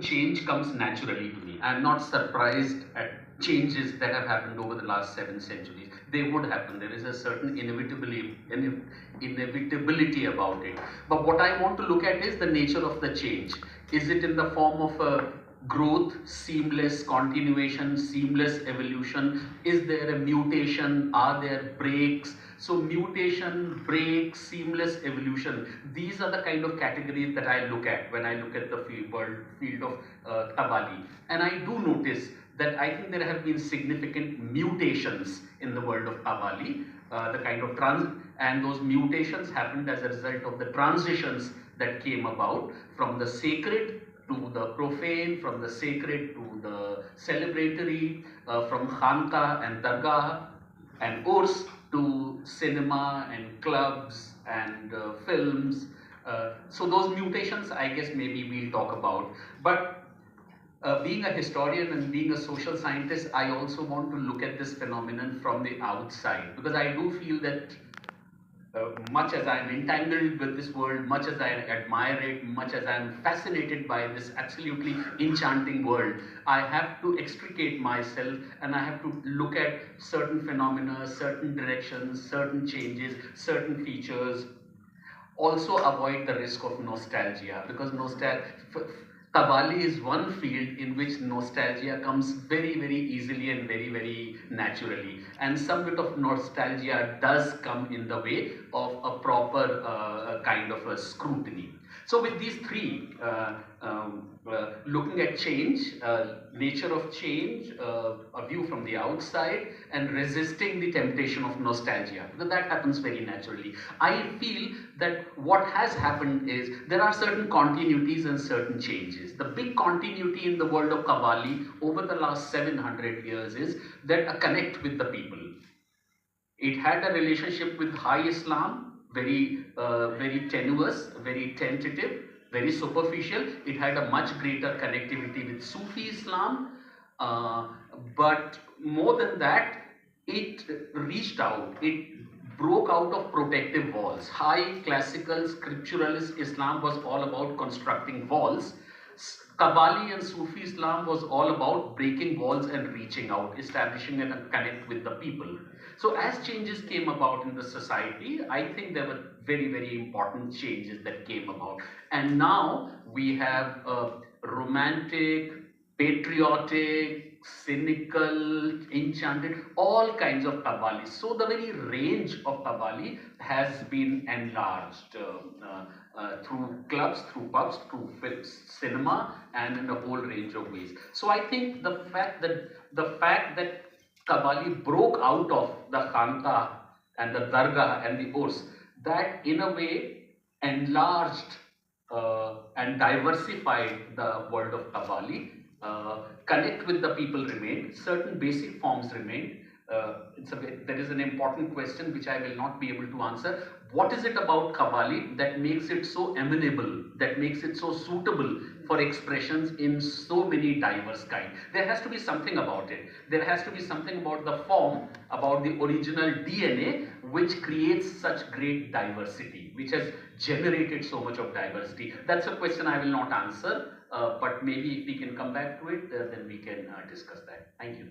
change comes naturally to me. I'm not surprised at changes that have happened over the last 7 centuries. They would happen. There is a certain inevitability about it. But what I want to look at is the nature of the change. Is it in the form of a growth, seamless continuation, seamless evolution? Is there a mutation? Are there breaks? So mutation, break, seamless evolution, these are the kind of categories that I look at when I look at the field of Qawwali. And I do notice that I think there have been significant mutations in the world of Qawwali, the kind of and those mutations happened as a result of the transitions that came about from the sacred to the profane, from the sacred to the celebratory, from Khanqa and Dargah and Urs to cinema and clubs and films. So those mutations, I guess maybe we'll talk about. But being a historian and being a social scientist, I also want to look at this phenomenon from the outside, because I do feel that much as I'm entangled with this world, much as I admire it, much as I'm fascinated by this absolutely enchanting world, I have to extricate myself and I have to look at certain phenomena, certain directions, certain changes, certain features. Also avoid the risk of nostalgia, because Qawwali is one field in which nostalgia comes very, very easily and very, very naturally. And some bit of nostalgia does come in the way of a proper kind of a scrutiny. So with these three, looking at change, nature of change, a view from the outside, and resisting the temptation of nostalgia, because that happens very naturally. I feel that what has happened is there are certain continuities and certain changes. The big continuity in the world of Qawwali over the last 700 years is that a connect with the people. It had a relationship with high Islam, very tenuous, very tentative, very superficial. It had a much greater connectivity with Sufi Islam, but more than that, it reached out. It broke out of protective walls. High classical scripturalist Islam was all about constructing walls. Qawwali and Sufi Islam was all about breaking walls and reaching out, establishing a connect with the people. So as changes came about in the society, I think there were very, very important changes that came about. And now we have a romantic, patriotic, cynical, enchanted, all kinds of Qawwali. So the very range of Qawwali has been enlarged through clubs, through pubs, through films, cinema, and in a whole range of ways. So I think the fact that Qawwali broke out of the Khanqa and the Dargah and the Urs, that in a way enlarged and diversified the world of Qawwali. Connect with the people remained, certain basic forms remained. There is an important question which I will not be able to answer. What is it about Qawwali that makes it so amenable, that makes it so suitable for expressions in so many diverse kinds? There has to be something about it. There has to be something about the form, about the original DNA, which creates such great diversity, which has generated so much of diversity. That's a question I will not answer, but maybe if we can come back to it, then we can discuss that. Thank you.